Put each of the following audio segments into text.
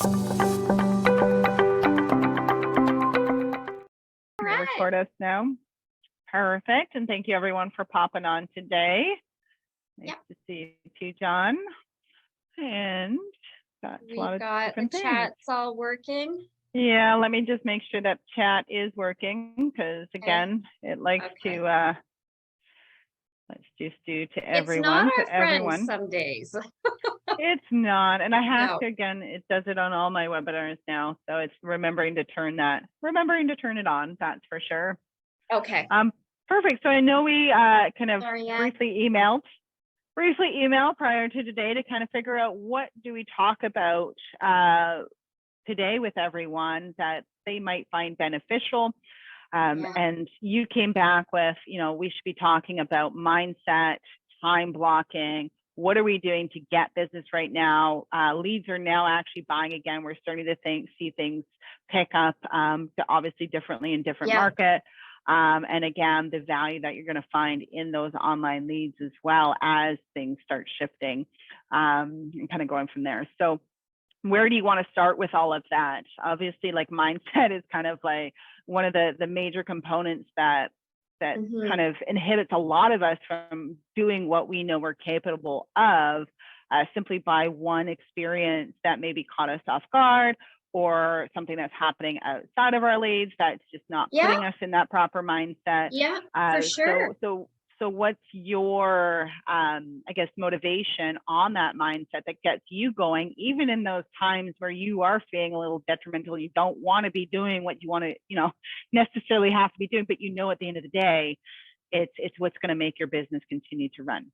All right. Record us now. Perfect. And thank you everyone for popping on today. Nice to see you too, John. And we've got the chat's all working. Yeah, let me just make sure that chat is working, because again, it likes to let's just do to everyone. It's not our friend some days. It's not. And I have to, again, it does it on all my webinars now. So it's remembering to turn it on. That's for sure. Okay. Perfect. So I know we kind of briefly emailed prior to today to kind of figure out what do we talk about today with everyone that they might find beneficial. And you came back with, we should be talking about mindset, time blocking. What are we doing to get business right now? Leads are now actually buying again. We're starting to see things pick up obviously differently in different markets. And again, the value that you're going to find in those online leads as well as things start shifting and kind of going from there. So where do you want to start with all of that? Obviously, like mindset is kind of like one of the major components that kind of inhibits a lot of us from doing what we know we're capable of simply by one experience that maybe caught us off guard, or something that's happening outside of our leads that's just not putting us in that proper mindset. Yeah, for sure. So what's your, I guess, motivation on that mindset that gets you going, even in those times where you are feeling a little detrimental, you don't want to be doing what you want to, necessarily have to be doing, but at the end of the day, it's what's going to make your business continue to run.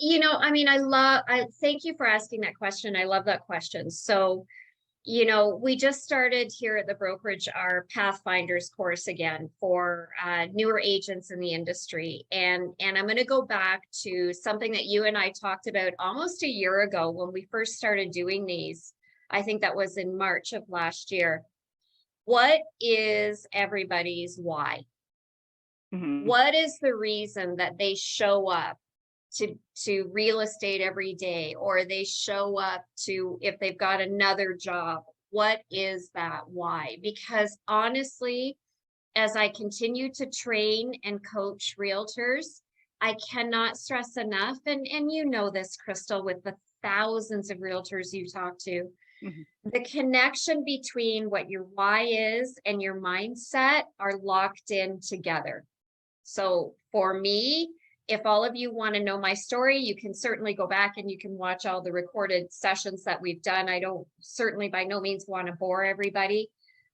I thank you for asking that question. I love that question. So, we just started here at the brokerage our Pathfinders course again for newer agents in the industry. And I'm going to go back to something that you and I talked about almost a year ago when we first started doing these. I think that was in March of last year. What is everybody's why? What is the reason that they show up to real estate every day, or they show up to, if they've got another job? What is that why? Because honestly, as I continue to train and coach realtors, I cannot stress enough, and you know this, Crystal, with the thousands of realtors you talk to, the connection between what your why is and your mindset are locked in together. So for me, if all of you want to know my story, you can certainly go back and you can watch all the recorded sessions that we've done. I don't certainly by no means want to bore everybody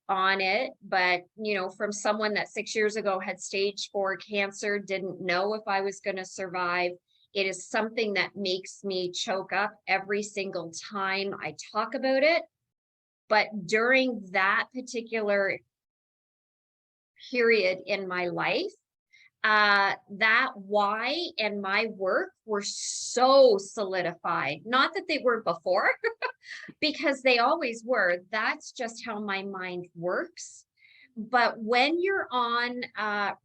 on it, but from someone that 6 years ago had stage 4 cancer, didn't know if I was going to survive. It is something that makes me choke up every single time I talk about it. But during that particular period in my life, that why and my work were so solidified. Not that they were before, because they always were. That's just how my mind works. But when you're a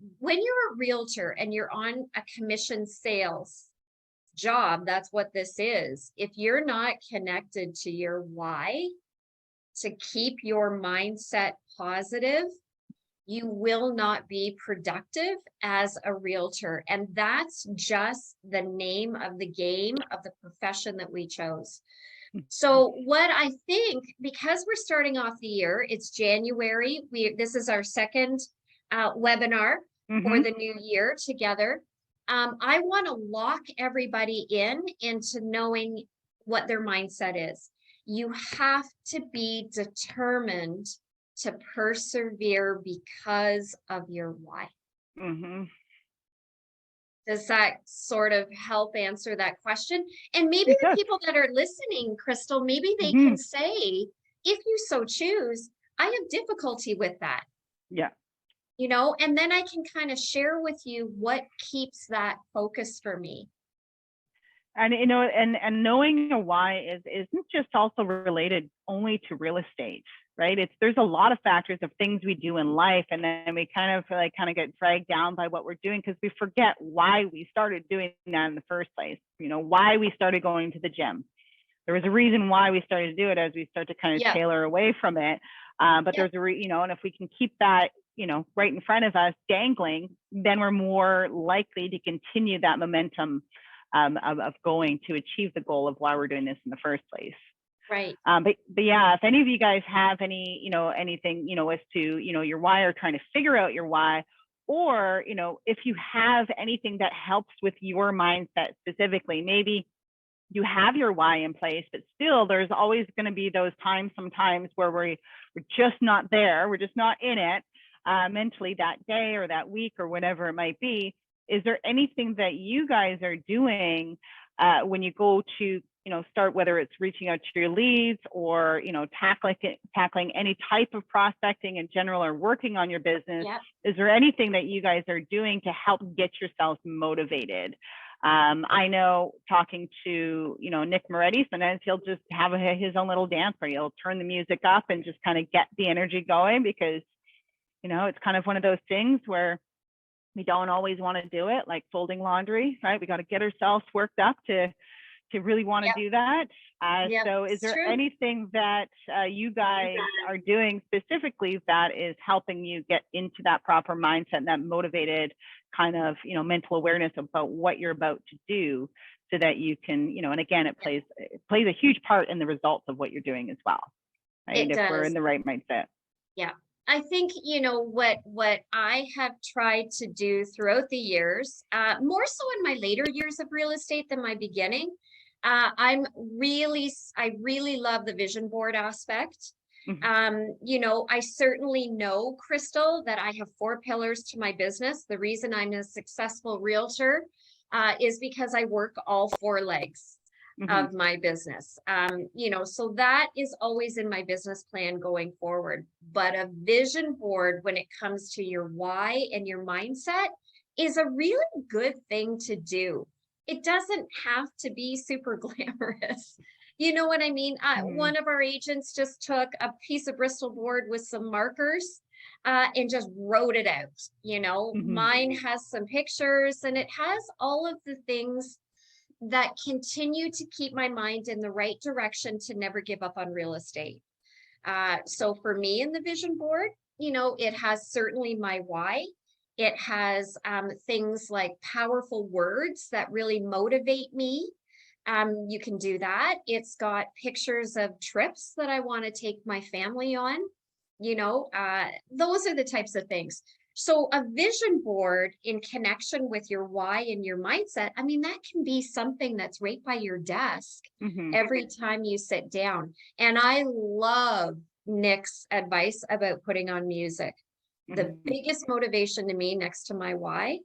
realtor and you're on a commission sales job, that's what this is. If you're not connected to your why, to keep your mindset positive, you will not be productive as a realtor. And that's just the name of the game of the profession that we chose. So what I think, because we're starting off the year, it's January. This is our second webinar for the new year together. I want to lock everybody into knowing what their mindset is. You have to be determined to persevere because of your why. Does that sort of help answer that question? And maybe the people that are listening, Crystal, maybe they can say, if you so choose, I have difficulty with that. Yeah. And then I can kind of share with you what keeps that focus for me. And and knowing a why isn't just also related only to real estate, right? There's a lot of factors of things we do in life, and then we kind of get dragged down by what we're doing because we forget why we started doing that in the first place. Why we started going to the gym, there was a reason why we started to do it as we start to kind of tailor away from it. But there's and if we can keep that, right in front of us dangling, then we're more likely to continue that momentum of going to achieve the goal of why we're doing this in the first place. Right. But yeah, if any of you guys have any, anything, as to, your why, or trying to figure out your why, or, if you have anything that helps with your mindset specifically, maybe you have your why in place, but still there's always going to be those times sometimes where we're just not there. We're just not in it mentally that day or that week or whatever it might be. Is there anything that you guys are doing when you go to, start, whether it's reaching out to your leads or, tackling any type of prospecting in general or working on your business? Yep. Is there anything that you guys are doing to help get yourselves motivated? I know talking to, Nick Moretti, sometimes he'll just have his own little dance where he'll turn the music up and just kind of get the energy going, because, it's kind of one of those things where we don't always want to do it, like folding laundry, right? We got to get ourselves worked up to really want to do that. So is there anything that you guys are doing specifically that is helping you get into that proper mindset and that motivated kind of, mental awareness about what you're about to do, so that you can, and again, it plays a huge part in the results of what you're doing as well, right? If we're in the right mindset. Yeah. I think, what I have tried to do throughout the years, more so in my later years of real estate than my beginning, I really love the vision board aspect. I certainly know, Crystal, that I have 4 pillars to my business. The reason I'm a successful realtor is because I work all 4 legs of my business. So that is always in my business plan going forward. But a vision board, when it comes to your why and your mindset, is a really good thing to do. It doesn't have to be super glamorous. You know what I mean? One of our agents just took a piece of Bristol board with some markers and just wrote it out. Mine has some pictures, and it has all of the things that continue to keep my mind in the right direction to never give up on real estate. So for me in the vision board, it has certainly my why. It has things like powerful words that really motivate me. You can do that. It's got pictures of trips that I want to take my family on. Those are the types of things. So a vision board in connection with your why and your mindset, that can be something that's right by your desk every time you sit down. And I love Nick's advice about putting on music. The biggest motivation to me next to my why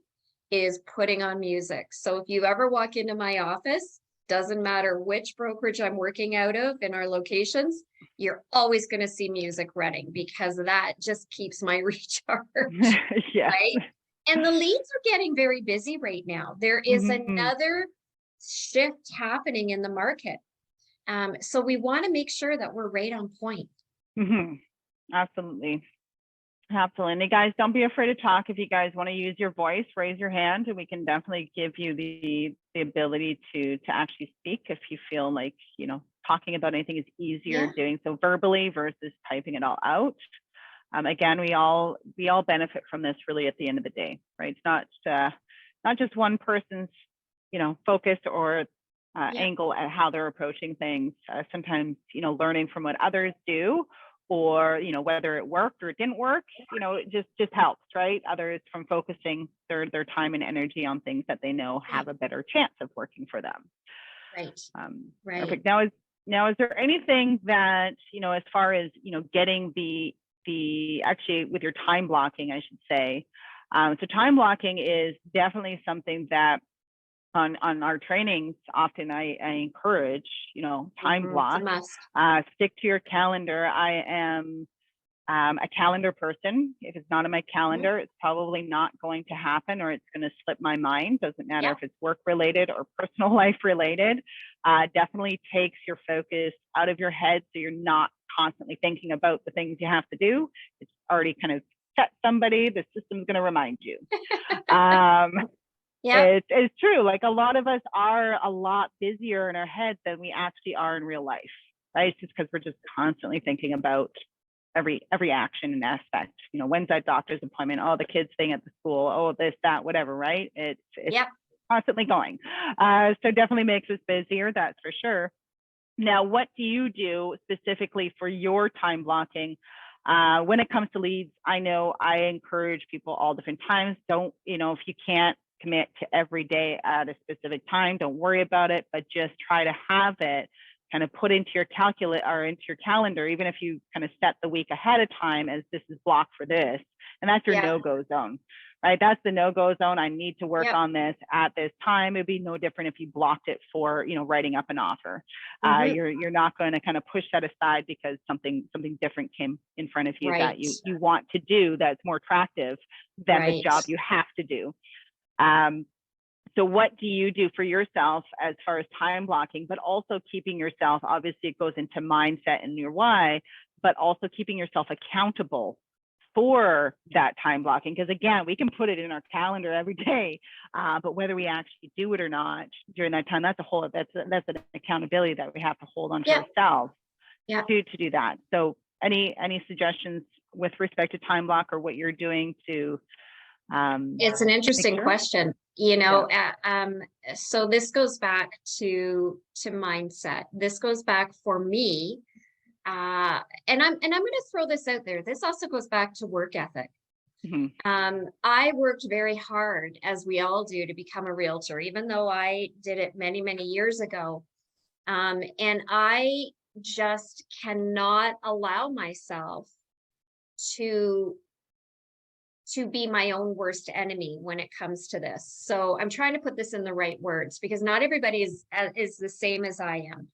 is putting on music. So if you ever walk into my office, doesn't matter which brokerage I'm working out of in our locations, you're always going to see music running, because that just keeps my recharge. Right? And the leads are getting very busy right now. There is another shift happening in the market. So we want to make sure that we're right on point. Absolutely. Absolutely. And guys, don't be afraid to talk. If you guys want to use your voice, raise your hand, and we can definitely give you the ability to actually speak if you feel like, talking about anything is easier doing so verbally versus typing it all out. Again, we all benefit from this really at the end of the day, right? It's not just one person's, focus or angle at how they're approaching things. Sometimes, learning from what others do, or, whether it worked or it didn't work, it just helps, right? Others from focusing their time and energy on things that they know have a better chance of working for them. Right. Perfect. Now, is there anything that, as far as, getting the actually with your time blocking, I should say. So time blocking is definitely something that on our trainings, often I encourage, time block, stick to your calendar. I am a calendar person. If it's not in my calendar, it's probably not going to happen, or it's going to slip my mind. Doesn't matter if it's work related or personal life related. Definitely takes your focus out of your head, so you're not constantly thinking about the things you have to do. It's already kind of set somebody. The system's going to remind you. Yeah. It's true. Like a lot of us are a lot busier in our head than we actually are in real life, right? It's just because we're just constantly thinking about every action and aspect. You know, when's that doctor's appointment? Oh, the kid's staying at the school. Oh, this, that, whatever, right? It's Yep. constantly going. So definitely makes us busier, that's for sure. Now, what do you do specifically for your time blocking? When it comes to leads, I know I encourage people all different times. Don't, you know, if you can't commit to every day at a specific time, don't worry about it, but just try to have it kind of put into your calendar, even if you kind of set the week ahead of time as this is blocked for this, and that's your no-go zone, right? That's the no-go zone. I need to work on this at this time. It'd be no different if you blocked it for, you know, writing up an offer. You're not going to kind of push that aside because something different came in front of you that you want to do that's more attractive than the job you have to do. So what do you do for yourself as far as time blocking, but also keeping yourself, obviously it goes into mindset and your why, but also keeping yourself accountable for that time blocking? Because again, we can put it in our calendar every day, but whether we actually do it or not during that time, that's an accountability that we have to hold on to ourselves to do that. So any suggestions with respect to time block or what you're doing to it's an interesting question, you know. So this goes back to mindset. This goes back for me, and I'm going to throw this out there. This also goes back to work ethic. I worked very hard, as we all do, to become a realtor, even though I did it many years ago, and I just cannot allow myself to be my own worst enemy when it comes to this. So I'm trying to put this in the right words because not everybody is the same as I am.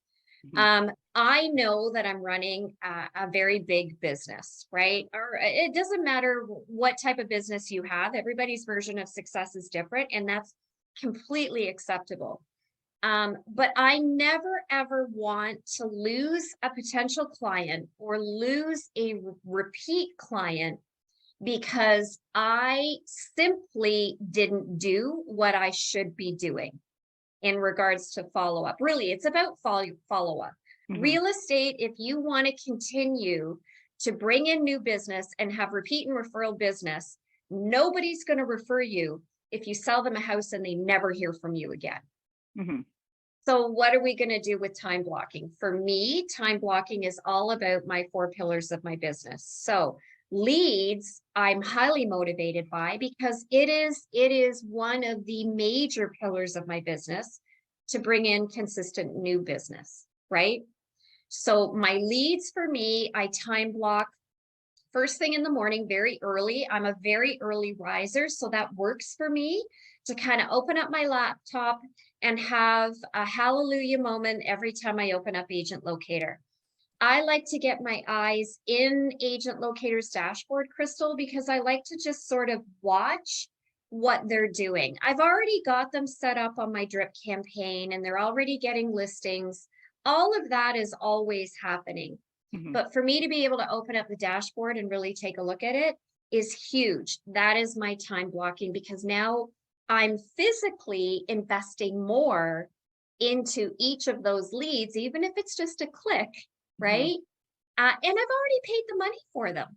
I know that I'm running a very big business, right? Or it doesn't matter what type of business you have. Everybody's version of success is different, and that's completely acceptable. But I never ever want to lose a potential client or lose a repeat client because I simply didn't do what I should be doing in regards to follow-up. Really, it's about follow-up. Real estate, if you want to continue to bring in new business and have repeat and referral business, nobody's going to refer you if you sell them a house and they never hear from you again. So what are we going to do with time blocking? For me, time blocking is all about my 4 pillars of my business. So leads, I'm highly motivated by because it is one of the major pillars of my business to bring in consistent new business, right? So my leads, for me, I time block first thing in the morning, very early. I'm a very early riser, so that works for me to kind of open up my laptop and have a hallelujah moment every time I open up Agent Locator. I like to get my eyes in Agent Locator's dashboard, Crystal, because I like to just sort of watch what they're doing. I've already got them set up on my drip campaign and they're already getting listings. All of that is always happening. But for me to be able to open up the dashboard and really take a look at it is huge. That is my time blocking because now I'm physically investing more into each of those leads, even if it's just a click, right? And I've already paid the money for them.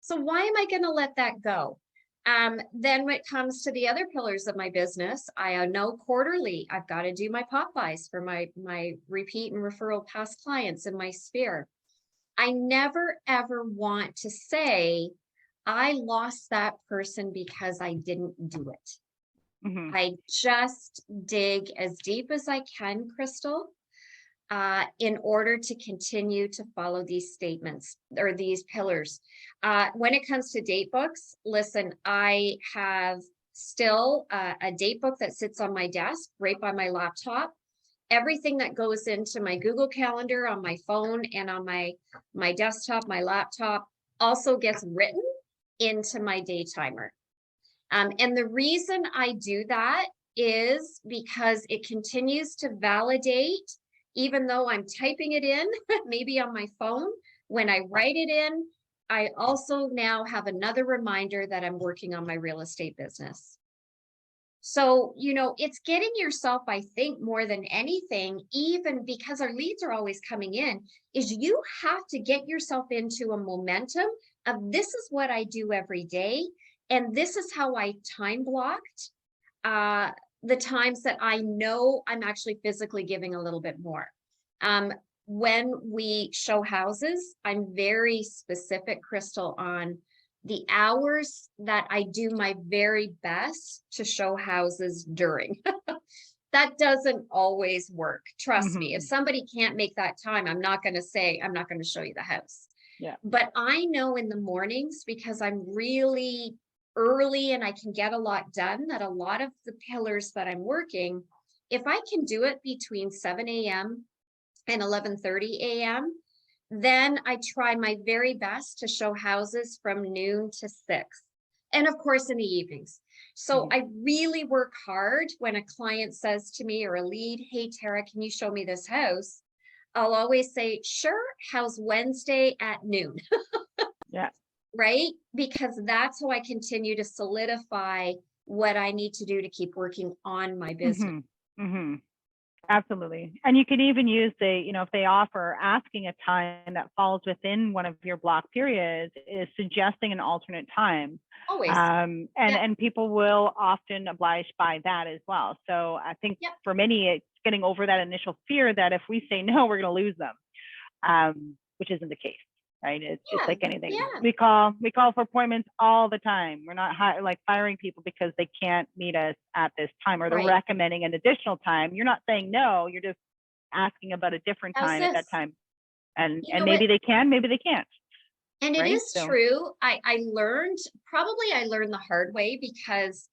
So why am I going to let that go? Then when it comes to the other pillars of my business, I know quarterly, I've got to do my pop-buys for my repeat and referral past clients in my sphere. I never, ever want to say, I lost that person because I didn't do it. I just dig as deep as I can, Crystal, in order to continue to follow these statements or these pillars. When it comes to date books, listen, I have still a date book that sits on my desk right by my laptop. Everything that goes into my Google Calendar on my phone and on my desktop, my laptop, also gets written into my day timer. And the reason I do that is because it continues to validate, even though I'm typing it in, maybe on my phone, when I write it in, I also now have another reminder that I'm working on my real estate business. So, it's getting yourself, I think, more than anything, even because our leads are always coming in, is you have to get yourself into a momentum of this is what I do every day. And this is how I time blocked the times that I know I'm actually physically giving a little bit more. When we show houses, I'm very specific, Crystal, on the hours that I do my very best to show houses during. That doesn't always work. Trust me. If somebody can't make that time, I'm not going to say, I'm not going to show you the house. Yeah. But I know in the mornings, because I'm really early and I can get a lot done, that a lot of the pillars that I'm working, if I can do it between 7 a.m. and 11:30 a.m., then I try my very best to show houses from noon to 6. And of course, in the evenings. So I really work hard when a client says to me, or a lead, hey, Tara, can you show me this house? I'll always say, sure, how's Wednesday at noon? Yeah. Right? Because that's how I continue to solidify what I need to do to keep working on my business. Absolutely. And you can even use if they offer asking a time that falls within one of your block periods, is suggesting an alternate time. Always. And people will often oblige by that as well. So I think for many, it's getting over that initial fear that if we say no, we're going to lose them, which isn't the case. Right. It's just like anything. We call for appointments all the time. We're not firing people because they can't meet us at this time, or they're recommending an additional time. You're not saying no, you're just asking about a different time at that time. And maybe they can, maybe they can't. And it is true. I learned the hard way, because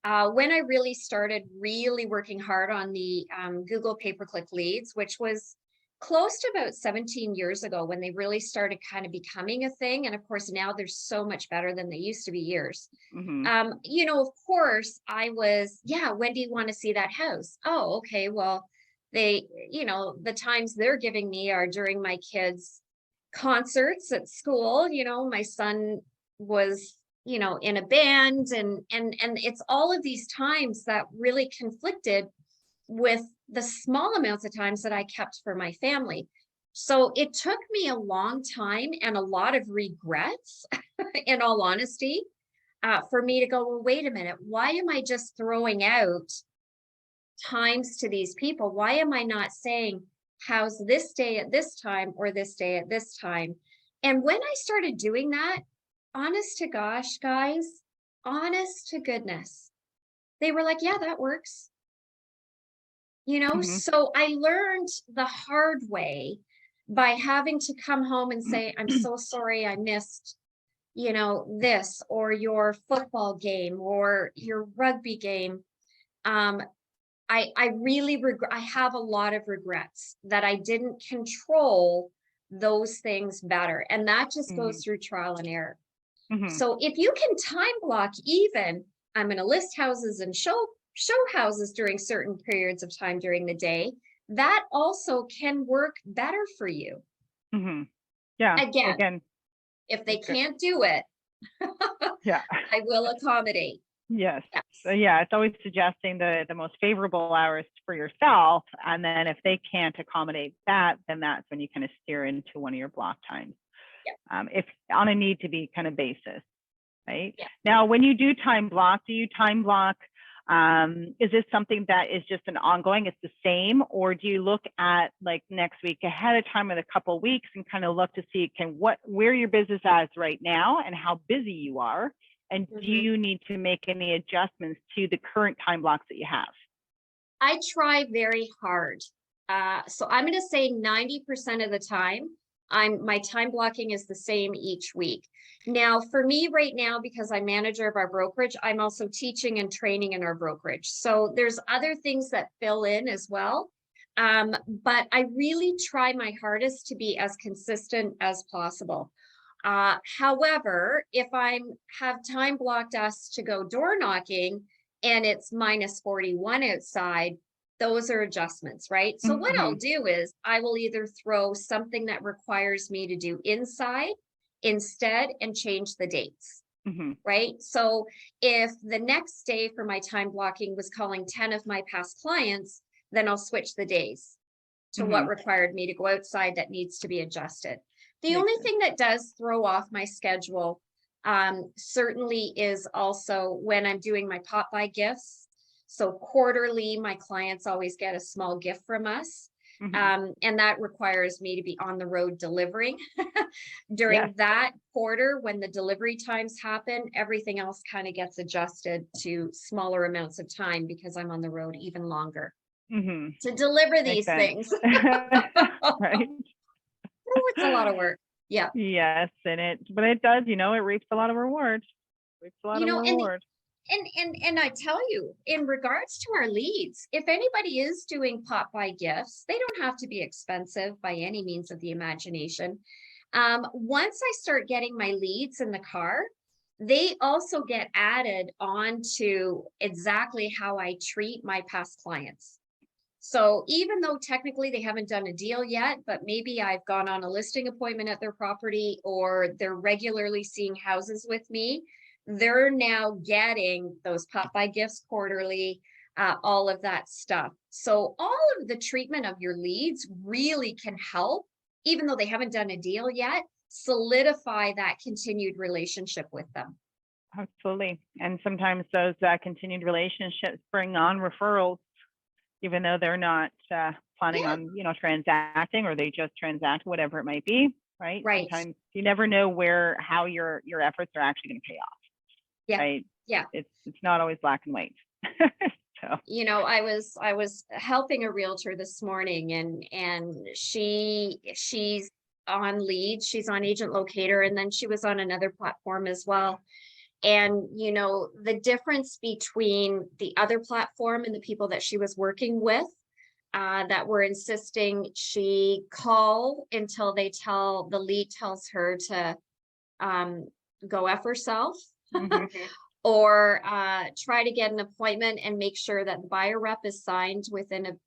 when I really started working hard on the Google pay-per-click leads, which was close to about 17 years ago, when they really started kind of becoming a thing. And of course, now they're so much better than they used to be years. Of course, I was, when do you want to see that house? Oh, okay. Well, they, the times they're giving me are during my kids' concerts at school. My son was, in a band, and it's all of these times that really conflicted with the small amounts of times that I kept for my family. So it took me a long time and a lot of regrets, in all honesty, for me to go, well, wait a minute, why am I just throwing out times to these people? Why am I not saying, how's this day at this time, or this day at this time? And when I started doing that, honest to gosh, guys, honest to goodness, they were like, yeah, that works. So I learned the hard way by having to come home and say, I'm so sorry I missed, this, or your football game, or your rugby game. I really I have a lot of regrets that I didn't control those things better. And that just goes through trial and error. So if you can time block, even I'm going to list houses and show houses during certain periods of time during the day, that also can work better for you. Yeah. Again, if they can't do it, I will accommodate. Yes. So it's always suggesting the most favorable hours for yourself. And then if they can't accommodate that, then that's when you kind of steer into one of your block times. If on a need to be kind of basis, right? Now, when you do time block, do you time block? Is this something that is just an ongoing, it's the same, or do you look at like next week ahead of time with a couple of weeks and kind of look to see where your business is right now and how busy you are? And do you need to make any adjustments to the current time blocks that you have? I try very hard. So I'm going to say 90% of the time, my time blocking is the same each week. Now, for me right now, because I'm manager of our brokerage, I'm also teaching and training in our brokerage. So there's other things that fill in as well. But I really try my hardest to be as consistent as possible. However, if I have time blocked us to go door knocking and it's minus 41 outside, those are adjustments, right? So what I'll do is I will either throw something that requires me to do inside instead and change the dates. right? So if the next day for my time blocking was calling 10 of my past clients, then I'll switch the days to what required me to go outside that needs to be adjusted. The only thing that does throw off my schedule certainly is also when I'm doing my pop-by gifts. So quarterly, my clients always get a small gift from us. And that requires me to be on the road delivering. During that quarter, when the delivery times happen, everything else kind of gets adjusted to smaller amounts of time because I'm on the road even longer to deliver these things. Right. Oh, it's a lot of work. Yeah. Yes, but it does, it reaps a lot of reward. Reaps a lot of reward. And I tell you, in regards to our leads, if anybody is doing pop-by gifts, they don't have to be expensive by any means of the imagination. Once I start getting my leads in the car, they also get added onto exactly how I treat my past clients. So even though technically they haven't done a deal yet, but maybe I've gone on a listing appointment at their property or they're regularly seeing houses with me, they're now getting those pop-by gifts quarterly, all of that stuff. So all of the treatment of your leads really can help, even though they haven't done a deal yet, solidify that continued relationship with them. Absolutely. And sometimes those continued relationships bring on referrals, even though they're not planning on, transacting, or they just transact, whatever it might be, right? Right. Sometimes you never know how your efforts are actually going to pay off. Yeah. Right. Yeah. It's not always black and white. So. I was helping a realtor this morning, and she's on Lead, she's on Agent Locator, and then she was on another platform as well. And the difference between the other platform and the people that she was working with, that were insisting she call until the lead tells her to go F herself. Or try to get an appointment and make sure that the buyer rep is signed within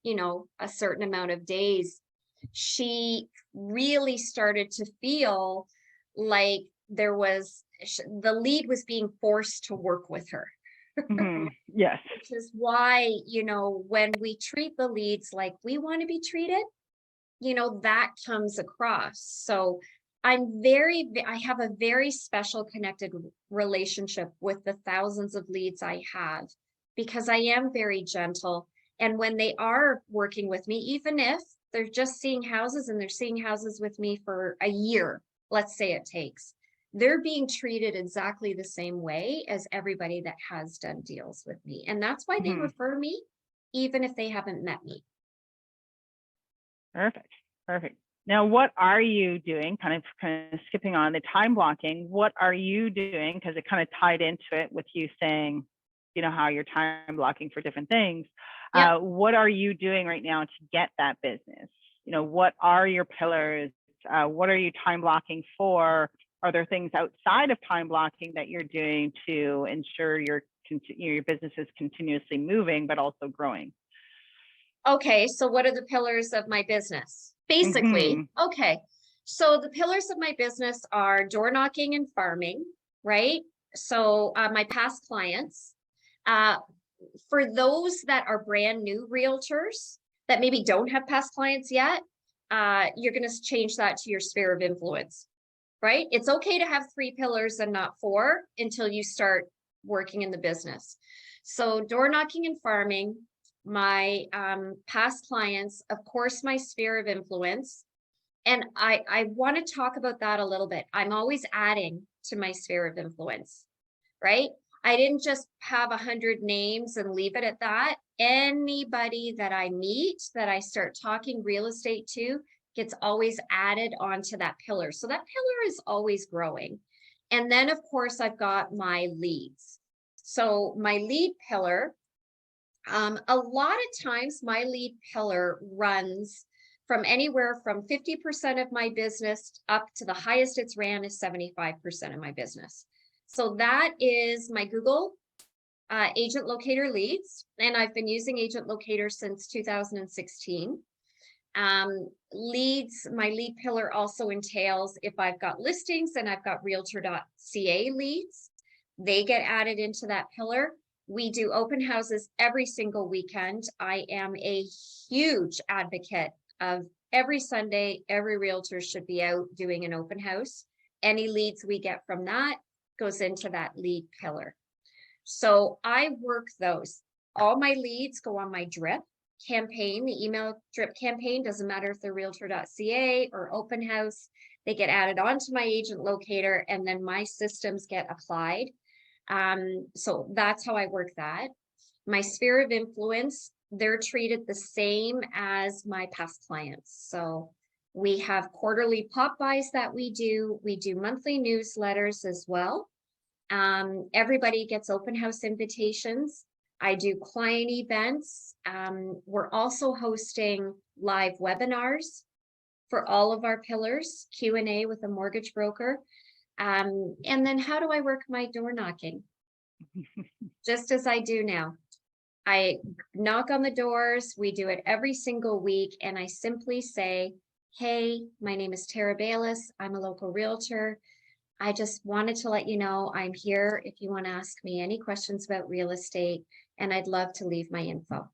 a certain amount of days. She really started to feel like the lead was being forced to work with her. Yes. Which is why, when we treat the leads like we want to be treated, that comes across. So I have a very special connected relationship with the thousands of leads I have, because I am very gentle. And when they are working with me, even if they're just seeing houses and they're seeing houses with me for a year, let's say it takes, they're being treated exactly the same way as everybody that has done deals with me. And that's why they refer me, even if they haven't met me. Perfect. Now, what are you doing? Kind of skipping on the time blocking. What are you doing? Because it kind of tied into it with you saying, how you're time blocking for different things. Yep. What are you doing right now to get that business? What are your pillars? What are you time blocking for? Are there things outside of time blocking that you're doing to ensure your business is continuously moving, but also growing? Okay, so what are the pillars of my business? Basically, okay. So the pillars of my business are door knocking and farming, right? So my past clients, for those that are brand new realtors that maybe don't have past clients yet, you're going to change that to your sphere of influence, right? It's okay to have 3 pillars and not 4 until you start working in the business. So door knocking and farming, my past clients, of course, my sphere of influence. And I want to talk about that a little bit. I'm always adding to my sphere of influence, right? I didn't just have 100 names and leave it at that. Anybody that I meet, that I start talking real estate to, gets always added onto that pillar. So that pillar is always growing. And then, of course, I've got my leads. So my lead pillar, a lot of times my lead pillar runs from anywhere from 50% of my business up to the highest it's ran is 75% of my business. So that is my Google Agent Locator leads. And I've been using Agent Locator since 2016. Leads, my lead pillar also entails if I've got listings and I've got realtor.ca leads. they get added into that pillar. We do open houses every single weekend. I am a huge advocate of every Sunday, every realtor should be out doing an open house. Any leads we get from that goes into that lead pillar. So I work those. All my leads go on my drip campaign, the email drip campaign. Doesn't matter if they're realtor.ca or open house, they get added onto my agent locator, and then my systems get applied. So that's how I work that. My sphere of influence, they're treated the same as my past clients. So we have quarterly pop buys that we do. We do monthly newsletters as well. Everybody gets open house invitations. I do client events. We're also hosting live webinars for all of our pillars, Q&A with a mortgage broker. And then how do I work my door knocking? Just as I do now. I knock on the doors. We do it every single week. And I simply say, hey, my name is Baylis. I'm a local realtor. I just wanted to let you know I'm here if you want to ask me any questions about real estate, and I'd love to leave my info.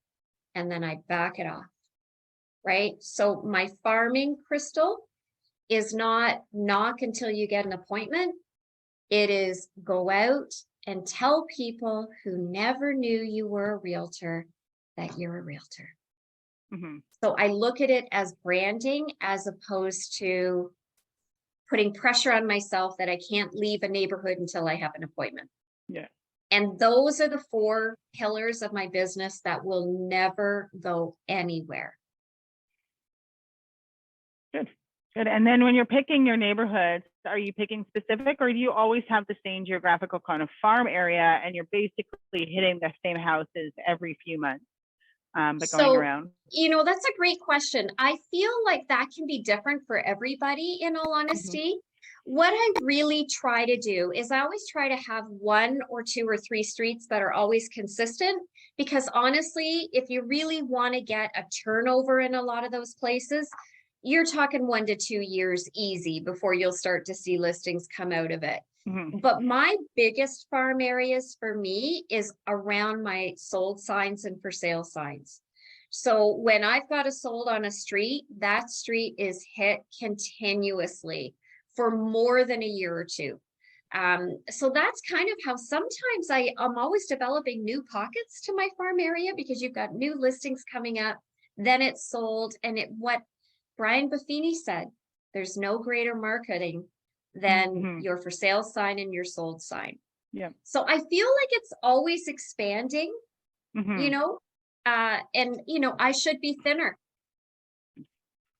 And then I back it off, right? So my farming, Crystal, is not knock until you get an appointment. It is go out and tell people who never knew you were a realtor that you're a realtor. Mm-hmm. So I look at it as branding as opposed to putting pressure on myself that I can't leave a neighborhood until I have an appointment. Yeah. And those are the 4 pillars of my business that will never go anywhere. Good. Good. And then when you're picking your neighborhoods, are you picking specific, or do you always have the same geographical kind of farm area and you're basically hitting the same houses every few months, but going around? You know, that's a great question. I feel like that can be different for everybody, in all honesty. What I really try to do is I always try to have 1 or 2 or 3 streets that are always consistent, because honestly, if you really want to get a turnover in a lot of those places, you're talking 1 to 2 years easy before you'll start to see listings come out of it. But my biggest farm areas for me is around my sold signs and for sale signs. So when I've got a sold on a street, that street is hit continuously for more than a year or 2. So that's kind of how sometimes I'm always developing new pockets to my farm area, because you've got new listings coming up, then it's sold. And what Brian Buffini said, there's no greater marketing than your for sale sign and your sold sign. Yeah. So I feel like it's always expanding, you know, and, you know, I should be thinner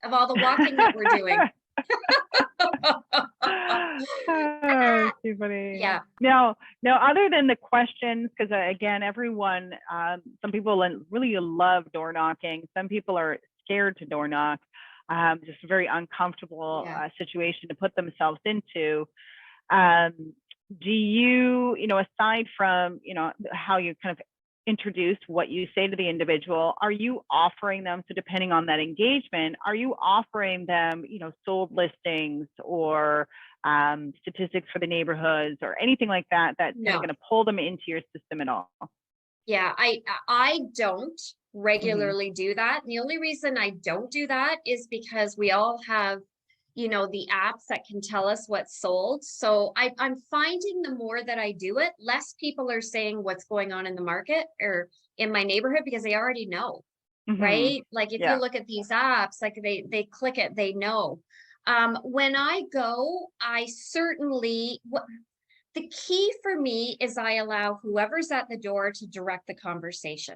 of all the walking that we're doing. Oh, too funny. Yeah. Now, other than the questions, because again, everyone, some people really love door knocking. Some people are scared to door knock. Just a very uncomfortable situation to put themselves into. Do you, aside from, how you kind of introduce what you say to the individual, are you offering them, so depending on that engagement, are you offering them, sold listings or statistics for the neighborhoods or anything like that, that's kind of going to pull them into your system at all? Yeah, I don't regularly do that. And the only reason I don't do that is because we all have, the apps that can tell us what's sold. So I'm finding the more that I do it, less people are saying what's going on in the market or in my neighborhood, because they already know, right? Like if you look at these apps, like they click it, they know. When I go, I certainly, the key for me is I allow whoever's at the door to direct the conversation.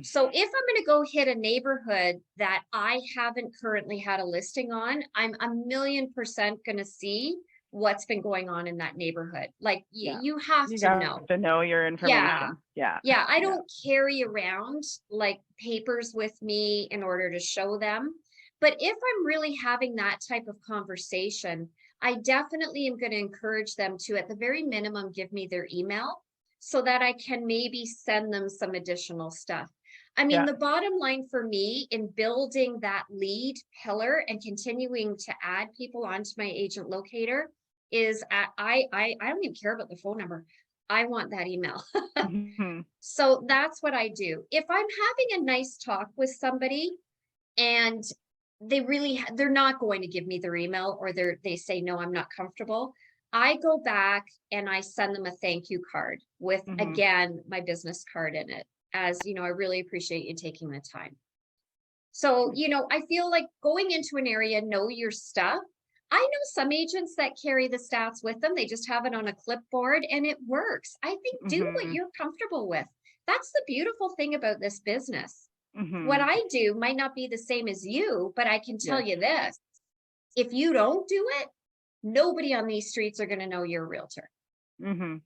So if I'm going to go hit a neighborhood that I haven't currently had a listing on, I'm 1,000,000% going to see what's been going on in that neighborhood. Like you have to know your information. Yeah. I don't carry around like papers with me in order to show them. But if I'm really having that type of conversation, I definitely am going to encourage them to, at the very minimum, give me their email so that I can maybe send them some additional stuff. I mean, the bottom line for me in building that lead pillar and continuing to add people onto my agent locator is I don't even care about the phone number. I want that email. Mhm. So that's what I do. If I'm having a nice talk with somebody and they're not going to give me their email, or they say, no, I'm not comfortable, I go back and I send them a thank you card with, Mhm. again, my business card in it, as I really appreciate you taking the time. So, I feel like going into an area, know your stuff. I know some agents that carry the stats with them. They just have it on a clipboard and it works. I think do what Mhm. you're comfortable with. That's the beautiful thing about this business. What Mhm. I do might not be the same as you, but I can tell Yes. you this. If you don't do it, nobody on these streets are going to know you're a realtor, Mhm.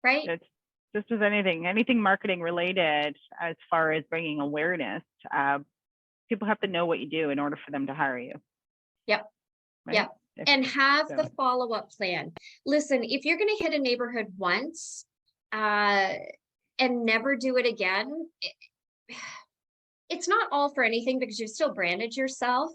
right? It's just as anything marketing related, as far as bringing awareness. People have to know what you do in order for them to hire you, Yep. right? Yep. And have So. the follow-up plan. Listen, if you're going to hit a neighborhood once, and never do it again, it's not all for anything because you've still branded yourself.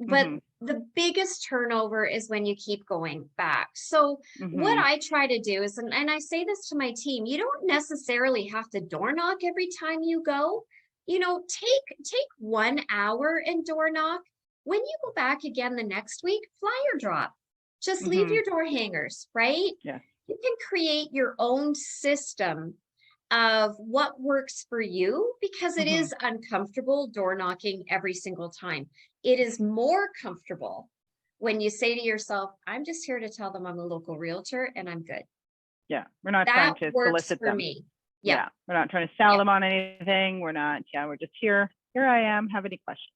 But Mhm. the biggest turnover is when you keep going back. So what Mhm. I try to do is, and I say this to my team, you don't necessarily have to door knock every time you go. Take 1 hour and door knock. When you go back again the next week, flyer drop. Just leave Mhm. your door hangers, right? Yeah. You can create your own system of what works for you, because it Mhm. is uncomfortable door knocking every single time. It is more comfortable when you say to yourself, I'm just here to tell them I'm a local realtor and I'm good. Yeah. We're not trying That to works solicit for them. me. Yep. Yeah. We're not trying to sell Yep. them on anything. We're not. Yeah. We're just here. Here I am. Have any questions?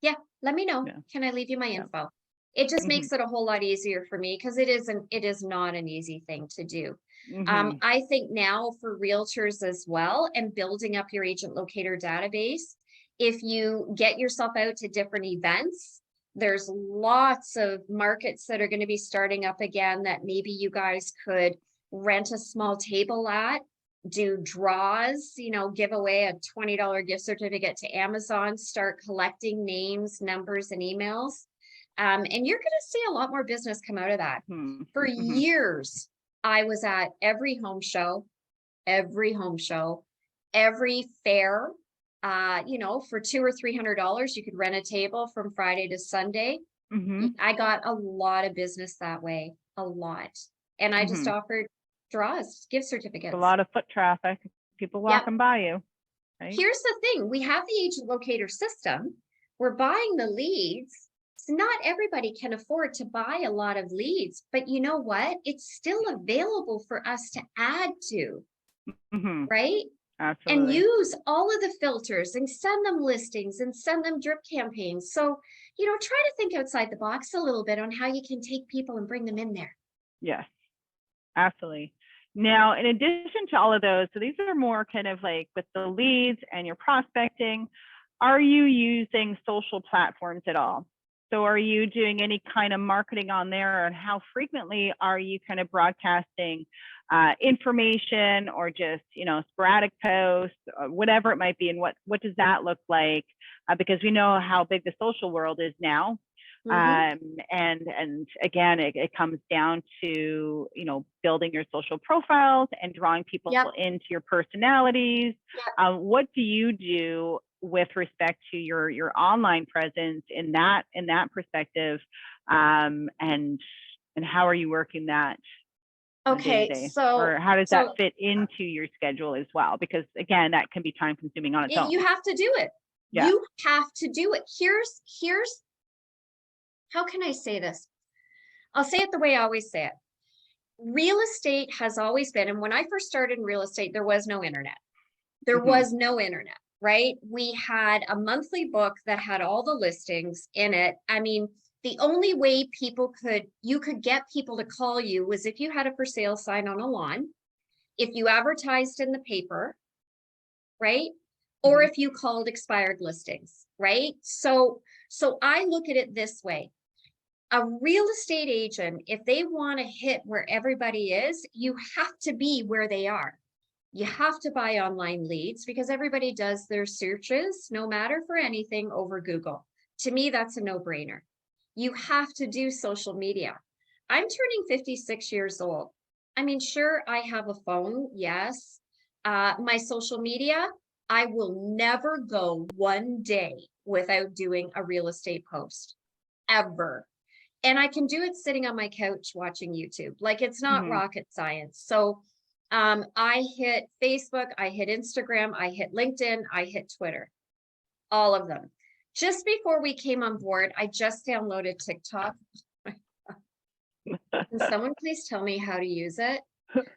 Yeah. Let me know. Yeah. Can I leave you my Yeah. info? It just Mhm. makes it a whole lot easier for me, because it is not an easy thing to do. Mhm. I think now for realtors as well, and building up your agent locator database, if you get yourself out to different events, there's lots of markets that are going to be starting up again that maybe you guys could rent a small table at, do draws, give away a $20 gift certificate to Amazon, start collecting names, numbers, and emails. And you're going to see a lot more business come out of that. Mhm. For Mhm. years, I was at every home show, every fair. For $200 or $300, you could rent a table from Friday to Sunday. Mhm. I got a lot of business that way, a lot. And I just Mhm. offered draws, gift A certificates. lot of foot traffic. People Yep. walking by you, right? Here's the thing. We have the agent locator system. We're buying the leads. So not everybody can afford to buy a lot of leads, but you know what? It's still available for us to add to, Mhm. right? And Absolutely. use all of the filters and send them listings and send them drip campaigns. So, try to think outside the box a little bit on how you can take people and bring them in there. Yes. Absolutely. Now, in addition to all of those, so these are more kind of like with the leads and your prospecting, are you using social platforms at all? So are you doing any kind of marketing on there, and how frequently are you kind of broadcasting information, or just, sporadic posts, or whatever it might be, and what does that look like? Because we know how big the social world is now. Mm-hmm. And again, it comes down to, building your social profiles and drawing people Yep. into your personalities. Yep. What do you do with respect to your online presence in that perspective? And how are you working that on day to Okay, day, so or how does that fit into your schedule as well? Because again, that can be time consuming on its own. you have to do it. Yeah. You have to do it. Here's how can I say this? I'll say it the way I always say it. Real estate has always been, and when I first started in real estate, there was no internet. There Mm-hmm. was no internet, right? We had a monthly book that had all the listings in it. I mean, the only way you could get people to call you was if you had a for sale sign on a lawn, if you advertised in the paper, right? Or Mm-hmm. if you called expired listings, right? So I look at it this way. A real estate agent, if they want to hit where everybody is, you have to be where they are. You have to buy online leads, because everybody does their searches, no matter for anything, over Google. To me, that's a no-brainer. You have to do social media. I'm turning 56 years old. I mean, sure, I have a phone, yes. My social media, I will never go one day without doing a real estate post, ever. And I can do it sitting on my couch watching YouTube. Like, it's not Mhm. rocket science. So I hit Facebook, I hit Instagram, I hit LinkedIn, I hit Twitter, all of them. Just before we came on board, I just downloaded TikTok. Can someone please tell me how to use it?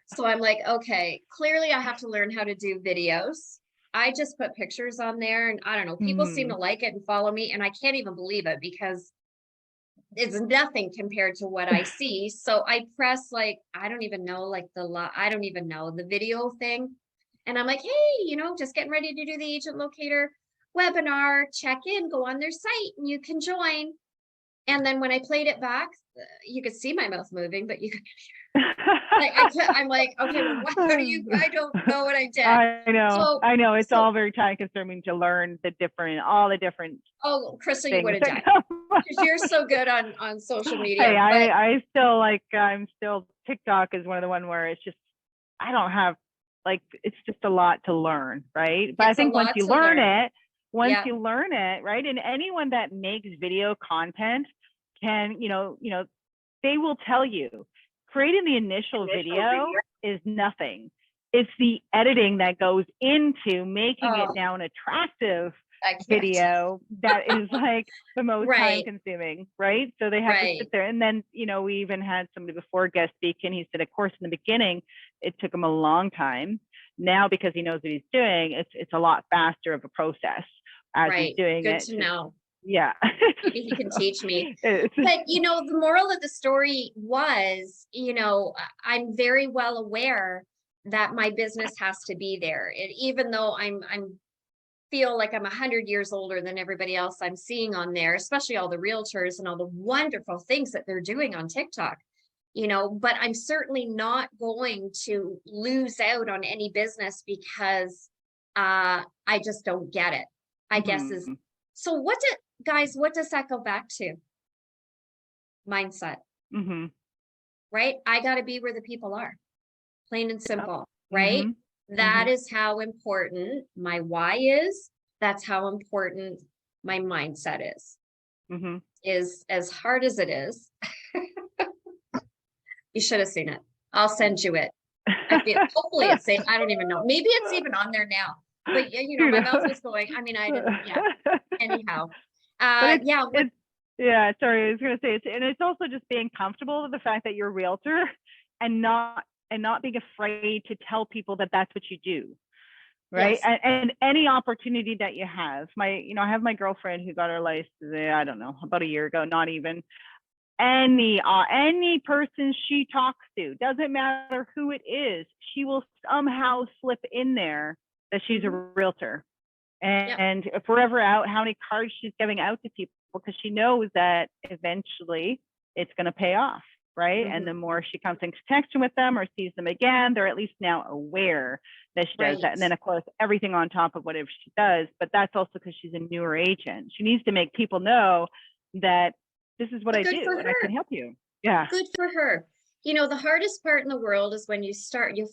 So I'm like, okay, clearly I have to learn how to do videos. I just put pictures on there and I don't know, people seem to Mhm. like it and follow me, and I can't even believe it because it's nothing compared to what I see. So I press like, I don't even know, like I don't even know the video thing. And I'm like, hey, just getting ready to do the agent locator webinar, check in, go on their site and you can join. And then when I played it back, you could see my mouth moving, but you could like I'm like, okay, well, what are you? I don't know what I did. So I know. It's all very time consuming to learn all the different oh, Crystal, you things would have that done come. because you're so good on social media. Hey, But I still I'm still, TikTok is one of the one where it's just, I don't have, like, it's just a lot to learn, right? But I it's a think lot to learn. once Yeah. you learn it, right? And anyone that makes video content can, they will tell you creating the initial video is nothing. It's the editing that goes into making it now an attractive video that is like the most time Right. consuming, right? So they have to sit there. And then, we even had somebody before guest speak, and he said, of course, in the beginning, it took him a long time. Now, because he knows what he's doing, it's a lot faster of a process as he's doing Good it. to know. Yeah. Maybe he can teach me. But, the moral of the story was, I'm very well aware that my business has to be there. And even though I'm feel like I'm 100 years older than everybody else I'm seeing on there, especially all the realtors and all the wonderful things that they're doing on TikTok, but I'm certainly not going to lose out on any business because I just don't get it, I guess is. So guys, what does that go back to? Mindset, right? I got to be where the people are, plain and simple, right? That is how important my why is. That's how important my mindset is. Is as hard as it is. You should have seen it. I'll send you it. Hopefully it's safe. I don't even know. Maybe it's even on there now. But my mouth was going. I mean, I didn't. Yeah. Anyhow. Yeah. Sorry, I was gonna say it's also just being comfortable with the fact that you're a realtor and not being afraid to tell people that that's what you do. Right. Yes. And any opportunity that you have, I have my girlfriend who got her license, I don't know, about a year ago, not even. Any person she talks to, doesn't matter who it is, she will somehow slip in there that she's a realtor. And if we're ever out, how many cards she's giving out to people, because she knows that eventually it's going to pay off. Right. And the more she comes into connection with them or sees them again, they're at least now aware that she does that. And then, of course, everything on top of whatever she does. But that's also because she's a newer agent. She needs to make people know that this is what I do and I can help you. Yeah. Good for her. The hardest part in the world is when you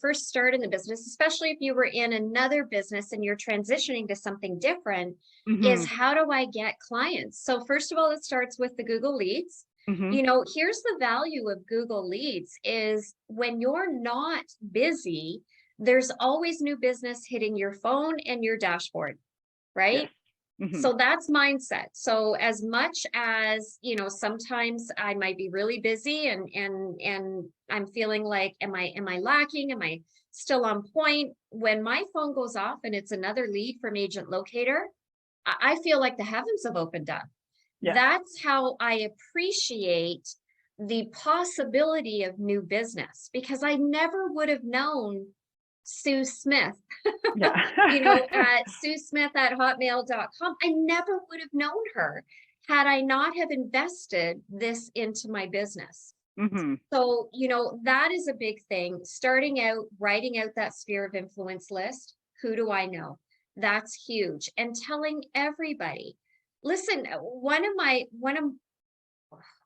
first start in the business, especially if you were in another business and you're transitioning to something different, is how do I get clients? So first of all, it starts with the Google Leads. Here's the value of Google Leads is when you're not busy, there's always new business hitting your phone and your dashboard, right? Yes. So that's mindset. So as much as, sometimes I might be really busy and I'm feeling like, am I lacking? Am I still on point? When my phone goes off and it's another lead from Agent Locator, I feel like the heavens have opened up. Yeah. That's how I appreciate the possibility of new business, because I never would have known Sue Smith, at SueSmith@hotmail.com. I never would have known her had I not have invested this into my business. So, that is a big thing. Starting out, writing out that sphere of influence list. Who do I know? That's huge. And telling everybody, listen,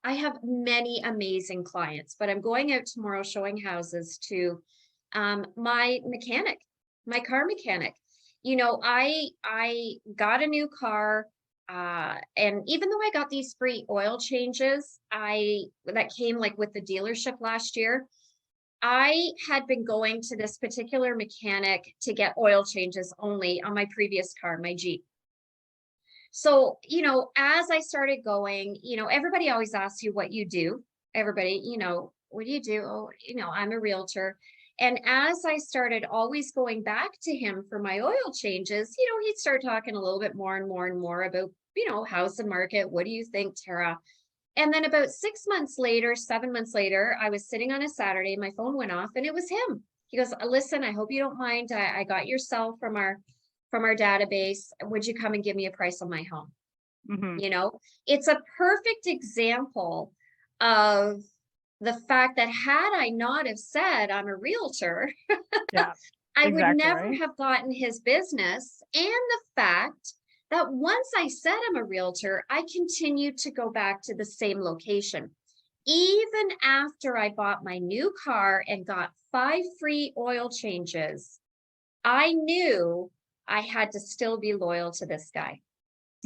I have many amazing clients, but I'm going out tomorrow showing houses to my mechanic, my car mechanic. You know, I got a new car, and even though I got these free oil changes, that came like with the dealership last year, I had been going to this particular mechanic to get oil changes only on my previous car, my Jeep. So, you know, as I started going, you know, everybody always asks you what you do. Everybody, you know, what do you do? Oh, you know, I'm a realtor. And as I started always going back to him for my oil changes, you know, he'd start talking a little bit more and more and more about, you know, how's the market? What do you think, Tara? And then about 6 months later, 7 months later, I was sitting on a Saturday, my phone went off and it was him. He goes, listen, I hope you don't mind. I got your cell from our database. Would you come and give me a price on my home? Mm-hmm. You know, it's a perfect example of the fact that had I not have said I'm a realtor, Yeah, I would exactly never right. have gotten his business. And the fact that once I said I'm a realtor, I continued to go back to the same location. Even after I bought my new car and got 5 free oil changes, I knew I had to still be loyal to this guy.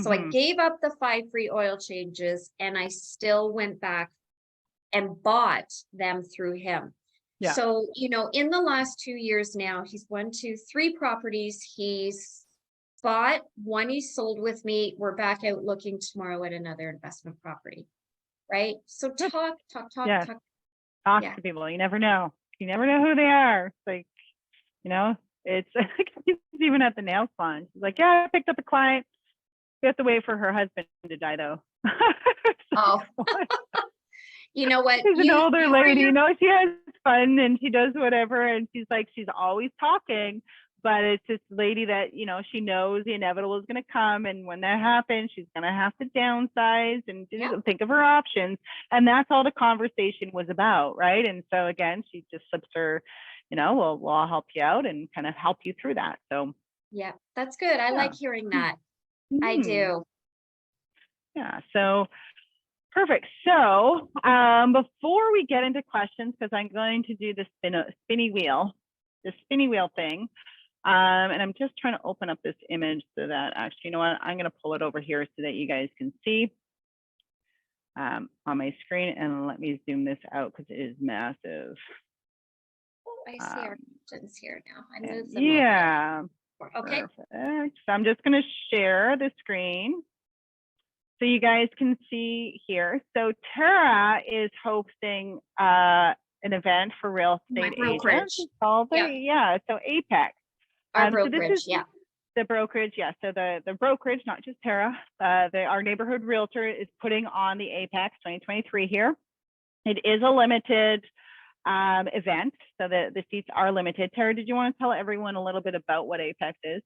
So I Mm-hmm. gave up the 5 free oil changes and I still went back and bought them through him. Yeah. So, you know, in the last 2 years now, he's 1, 2, 3 properties. He's bought one, he sold with me. We're back out looking tomorrow at another investment property. Right. So Good. talk. Yeah. Talk Yeah. to people. You never know. You never know who they are. It's like, you know, it's he's even at the nail salon. She's like, yeah, I picked up a client. We have to wait for her husband to die though. Oh, you know what? She's an older lady, your... you know, she has fun and she does whatever. And she's like, she's always talking, but it's this lady that, you know, she knows the inevitable is going to come. And when that happens, she's going to have to downsize and think of her options. And that's all the conversation was about. Right. And so again, she just slips her, you know, we'll all help you out and kind of help you through that. So yeah, that's good. I like hearing that. Mm-hmm. I do. Yeah. So perfect. So before we get into questions, because I'm going to do the spinny wheel thing. And I'm just trying to open up this image so that actually, you know what, I'm going to pull it over here so that you guys can see on my screen. And let me zoom this out because it is massive. Oh, I see our questions here now. I moved them yeah. Over. Okay. Perfect. So I'm just going to share the screen so you guys can see here. So Tara is hosting an event for real estate agents called so Apex. Our brokerage, so this is the brokerage, So the brokerage, not just Tara, our neighborhood realtor is putting on the Apex 2023 here. It is a limited event, so the seats are limited. Tara, did you want to tell everyone a little bit about what Apex is?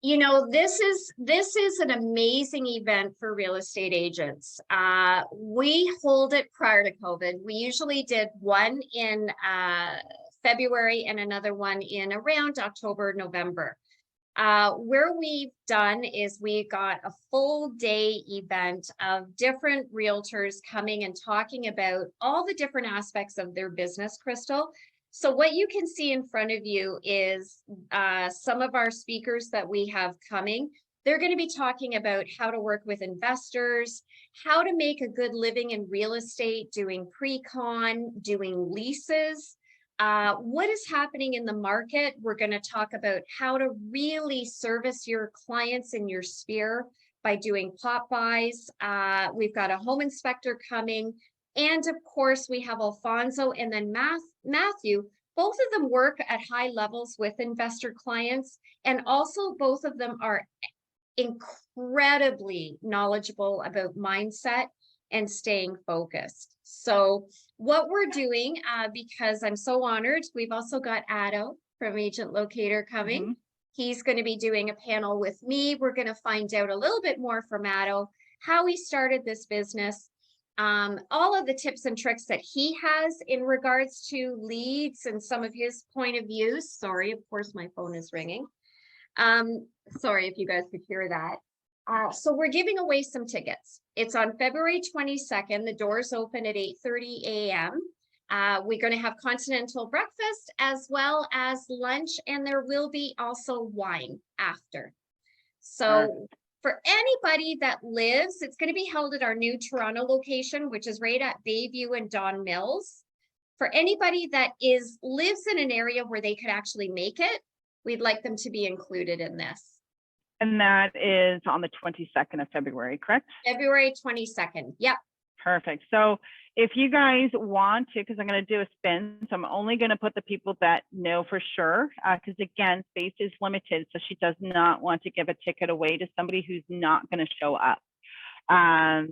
You know, this is an amazing event for real estate agents. We hold it prior to COVID. We usually did one in February and another one in around October, November. Where we've done is we got a full day event of different realtors coming and talking about all the different aspects of their business, Crystal. So what you can see in front of you is some of our speakers that we have coming. They're going to be talking about how to work with investors, how to make a good living in real estate, doing pre-con, doing leases, what is happening in the market. We're going to talk about how to really service your clients in your sphere by doing pop buys. We've got a home inspector coming. And of course, we have Alfonso and then Matthew. Both of them work at high levels with investor clients. And also both of them are incredibly knowledgeable about mindset and staying focused. So what we're doing, because I'm so honored, we've also got Addo from Agent Locator coming. Mm-hmm. He's going to be doing a panel with me. We're going to find out a little bit more from Addo, how he started this business, all of the tips and tricks that he has in regards to leads and some of his point of views. Sorry, of course, my phone is ringing. Sorry if you guys could hear that. So we're giving away some tickets. It's on February 22nd. The doors open at 8:30 a.m. We're going to have continental breakfast as well as lunch, and there will be also wine after. So for anybody that lives, it's going to be held at our new Toronto location, which is right at Bayview and Don Mills. For anybody that lives in an area where they could actually make it, we'd like them to be included in this. And that is on the 22nd of February, correct? February 22nd. Yep. Perfect. So if you guys want to, because I'm going to do a spin, so I'm only going to put the people that know for sure, because again, space is limited. So she does not want to give a ticket away to somebody who's not going to show up. Or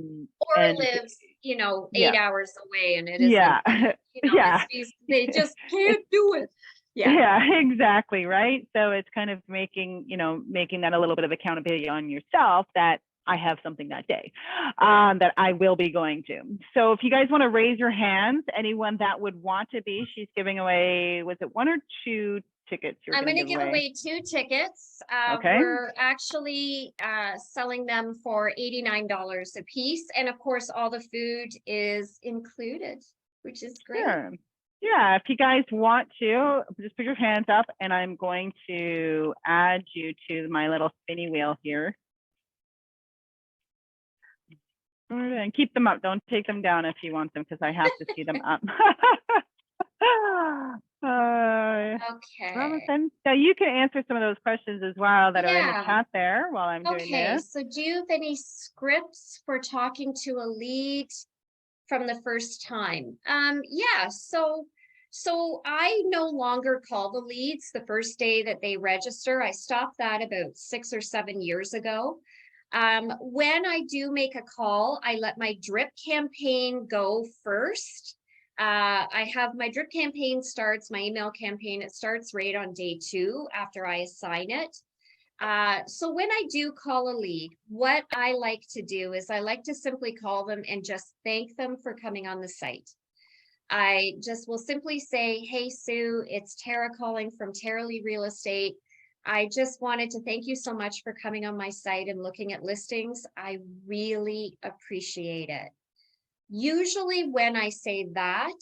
lives, 8 hours away, and it isn't, they just can't do it. Yeah, exactly. Right. So it's kind of making that a little bit of accountability on yourself that I have something that day that I will be going to. So if you guys want to raise your hands, anyone that would want to be, she's giving away, was it 1 or 2 tickets? I'm going to give away 2 tickets. Okay. We're actually selling them for $89 a piece. And of course, all the food is included, which is great. Sure. Yeah, if you guys want to, just put your hands up and I'm going to add you to my little spinny wheel here. And keep them up. Don't take them down if you want them, because I have to see them up. Okay. Robinson, so you can answer some of those questions as well that are in the chat there while I'm doing this. So do you have any scripts for talking to a lead from the first time? Yeah, so I no longer call the leads the first day that they register. I stopped that about 6 or 7 years ago. When I do make a call, I let my drip campaign go first. I have my drip campaign starts, my email campaign, it starts right on day 2 after I assign it. So when I do call a lead, what I like to do is I like to simply call them and just thank them for coming on the site. I just will simply say, hey, Sue, it's Tara calling from Tara Lee Real Estate. I just wanted to thank you so much for coming on my site and looking at listings. I really appreciate it. Usually when I say that,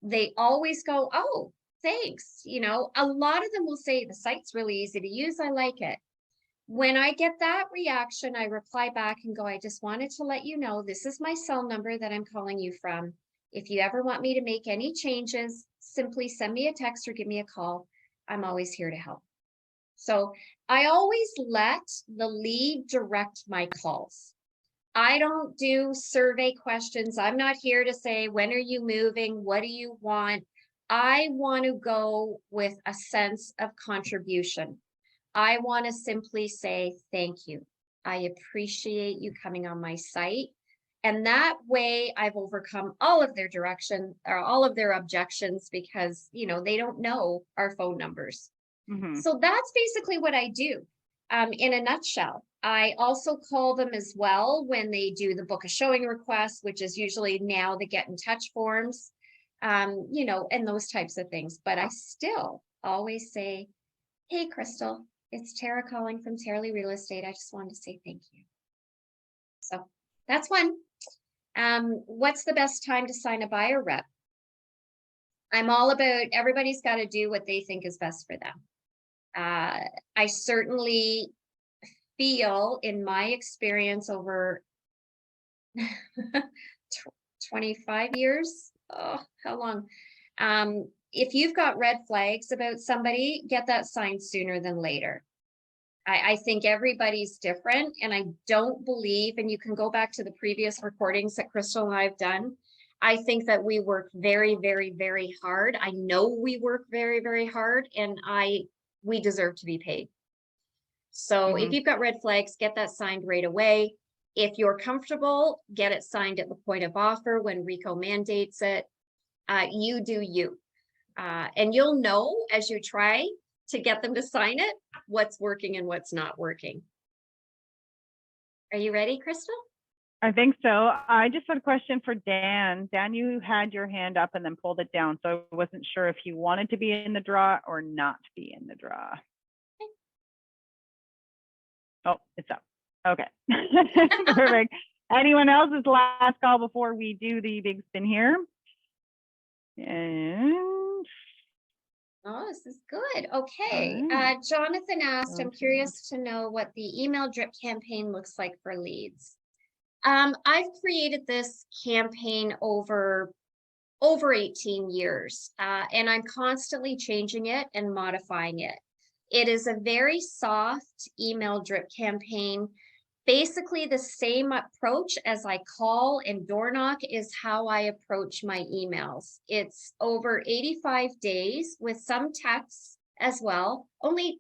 they always go, oh, thanks. A lot of them will say the site's really easy to use. I like it. When I get that reaction, I reply back and go, I just wanted to let you know, this is my cell number that I'm calling you from. If you ever want me to make any changes, simply send me a text or give me a call. I'm always here to help. So I always let the lead direct my calls. I don't do survey questions. I'm not here to say, when are you moving? What do you want? I want to go with a sense of contribution. I want to simply say, thank you. I appreciate you coming on my site. And that way I've overcome all of their all of their objections because, they don't know our phone numbers. Mm-hmm. So that's basically what I do in a nutshell. I also call them as well when they do the book a showing request, which is usually now the get in touch forms, and those types of things. But I still always say, hey, Crystal, it's Tara calling from Tara Lee Real Estate. I just wanted to say thank you. So that's one. What's the best time to sign a buyer rep? I'm all about everybody's got to do what they think is best for them. I certainly feel in my experience over 25 years, how long? If you've got red flags about somebody, get that signed sooner than later. I think everybody's different, and I don't believe, and you can go back to the previous recordings that Crystal and I have done. I think that we work very, very, very hard. I know we work very, very hard, and we deserve to be paid. So if you've got red flags, get that signed right away. If you're comfortable, get it signed at the point of offer when RICO mandates it. You do you. And you'll know as you try to get them to sign it, what's working and what's not working. Are you ready, Crystal? I think so. I just had a question for Dan. Dan, you had your hand up and then pulled it down. So I wasn't sure if you wanted to be in the draw or not be in the draw. Oh, it's up. Okay. Perfect. Anyone else? Is last call before we do the big spin here. And oh, this is good. Okay. right. Jonathan asked, I'm Okay. curious to know what the email drip campaign looks like for leads. I've created this campaign over 18 years, and I'm constantly changing it and modifying it. It is a very soft email drip campaign. Basically, the same approach as I call and door knock is how I approach my emails. It's over 85 days with some texts as well, only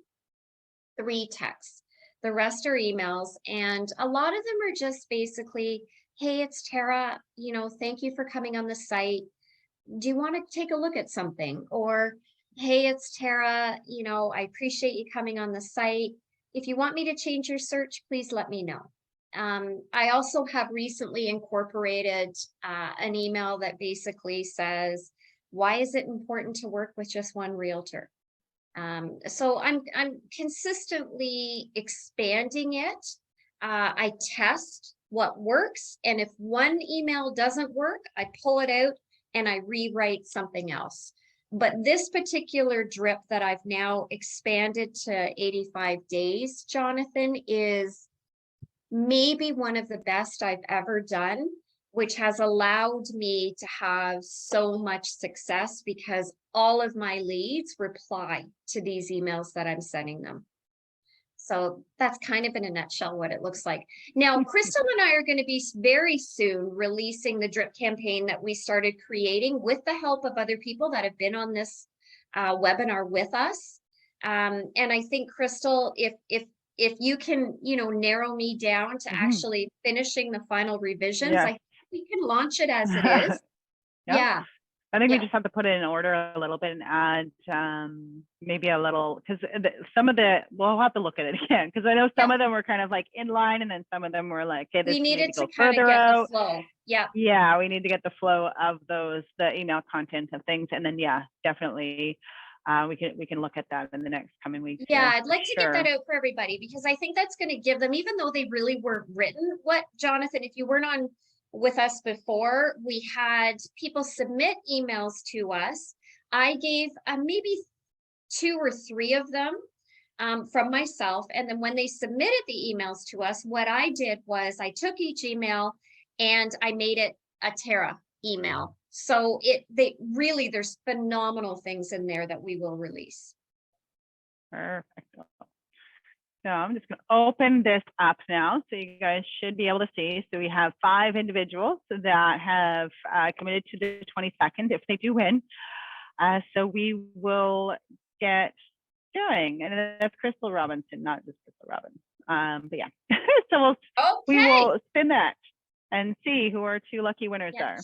3 texts. The rest are emails, and a lot of them are just basically, hey, it's Tara, thank you for coming on the site. Do you want to take a look at something? Or, hey, it's Tara, I appreciate you coming on the site. If you want me to change your search, please let me know. I also have recently incorporated an email that basically says, why is it important to work with just one realtor? So I'm consistently expanding it. I test what works, and if one email doesn't work, I pull it out and I rewrite something else. But this particular drip that I've now expanded to 85 days, Jonathan, is maybe one of the best I've ever done, which has allowed me to have so much success because all of my leads reply to these emails that I'm sending them. So that's kind of in a nutshell what it looks like. Now, Crystal and I are going to be very soon releasing the drip campaign that we started creating with the help of other people that have been on this webinar with us. And I think, Crystal, if you can, narrow me down to actually finishing the final revisions, I think we can launch it as it is. Yeah. I think we just have to put it in order a little bit and add maybe a little, because some of we'll have to look at it again, because I know some of them were kind of like in line, and then some of them were like, okay, this we needed to go kind further of get out. The flow. Yeah, we need to get the flow of the email content of things, and then definitely we can look at that in the next coming weeks. Yeah, I'd like to get that out for everybody, because I think that's going to give them, even though they really weren't written. What, Jonathan, if you weren't on with us before, we had people submit emails to us. I gave maybe 2 or 3 of them from myself. And then when they submitted the emails to us, what I did was I took each email and I made it a Tara email. So there's phenomenal things in there that we will release. Perfect. So I'm just going to open this up now, so you guys should be able to see. So we have 5 individuals that have committed to the 22nd if they do win. So we will get going, and that's Crystal Robinson, not just Crystal Robin. But yeah, so we will spin that and see who our 2 lucky winners are.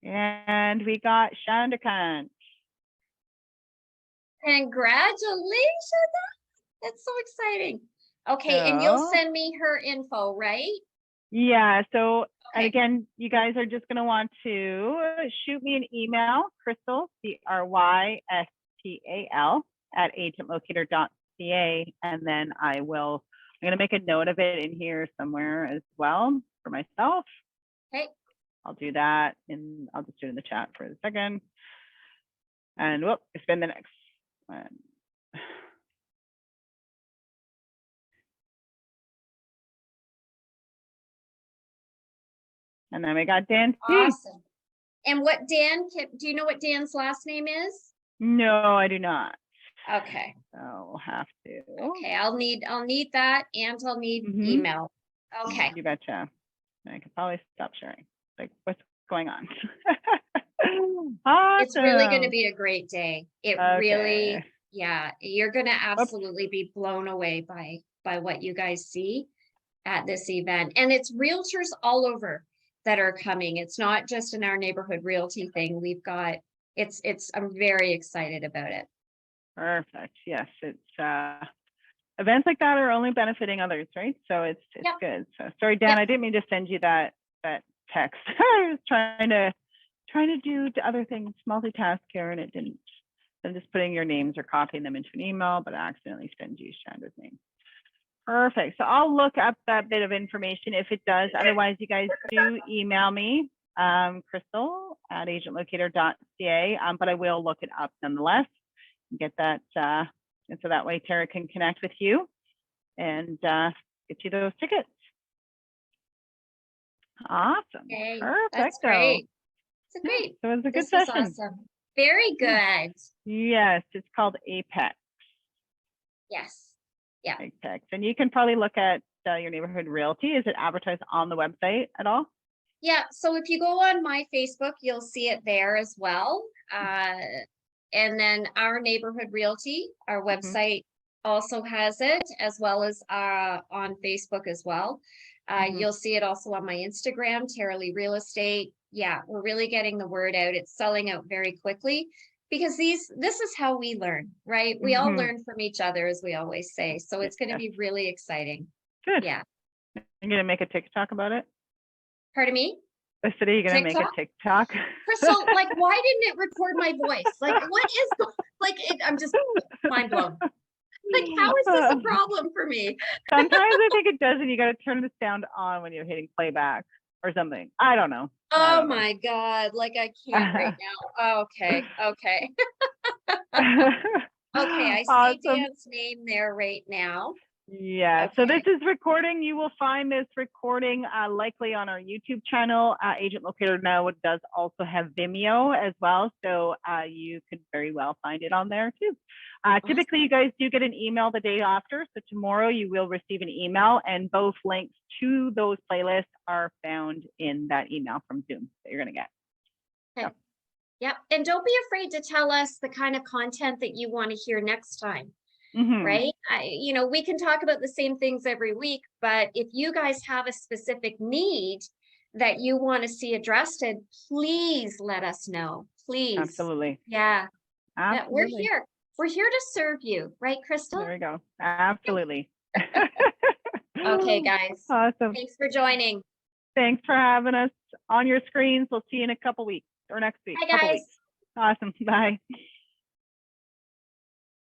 And we got Chandrakant. Congratulations. That's so exciting. Okay, and you'll send me her info, right? Yeah, so again, you guys are just going to want to shoot me an email, Crystal, CRYSTAL, @agentlocator.ca, and then I'm going to make a note of it in here somewhere as well for myself. Okay. I'll do that, and I'll just do it in the chat for a second. And spin the next one. And then we got Dan. Awesome. And what Dan, do you know what Dan's last name is? No, I do not. Okay. So we'll have to. Okay, I'll need that, and I'll need email. Okay. You betcha. I could probably stop sharing. Like, what's going on? Awesome. It's really going to be a great day. It really, you're going to absolutely be blown away by what you guys see at this event. And it's realtors all over that are coming. It's not just in our neighborhood realty thing. We've got, I'm very excited about it. Perfect. Yes, it's events like that are only benefiting others, right? So it's good. So sorry, Dan, I didn't mean to send you that text. I was trying to do other things, multitask here, and it didn't So I'm just putting your names or copying them into an email, but I accidentally send you Chandra's name. Perfect. So I'll look up that bit of information if it does. Otherwise, you guys do email me, Crystal at agentlocator.ca, but I will look it up nonetheless and get that. And so that way Tara can connect with you and get you those tickets. Awesome. Okay, Perfect. that's great. It's a great. So it was a good This was session. awesome. Very good. Yes, it's called Apex. Yes. Yeah. Apex. And you can probably look at your neighborhood realty. Is it advertised on the website at all? Yeah. So if you go on my Facebook, you'll see it there as well. And then our neighborhood realty, our website also has it, as well as on Facebook as well. You'll see it also on my Instagram, Tara Lee Real Estate. Yeah, we're really getting the word out. It's selling out very quickly because this is how we learn, right? We all learn from each other, as we always say. So it's going to be really exciting. Good. Yeah. You're going to make a TikTok about it? Pardon me? I said, are you going to make a TikTok? Crystal, like, why didn't it record my voice? Like, what is, like, I'm just mind blown. Like, how is this a problem for me? Sometimes I think it does, and you got to turn the sound on when you're hitting playback or something. I don't know. Oh my God. Like, I can't right now. Okay. Okay. Okay. I see Dan's name there right now. Yeah. So this is recording. You will find this recording likely on our YouTube channel. Agent Locator now does also have Vimeo as well. So you could very well find it on there too. Typically, you guys do get an email the day after. So tomorrow you will receive an email, and both links to those playlists are found in that email from Zoom that you're going to get. Okay. Yep. And don't be afraid to tell us the kind of content that you want to hear next time. Right? We can talk about the same things every week, but if you guys have a specific need that you want to see addressed, please let us know. Please. Absolutely. Yeah. Absolutely. We're here. We're here to serve you, right, Crystal? There we go. Absolutely. Okay, guys. Awesome. Thanks for joining. Thanks for having us on your screens. We'll see you in a couple weeks or next week. Bye, guys. Awesome. Bye.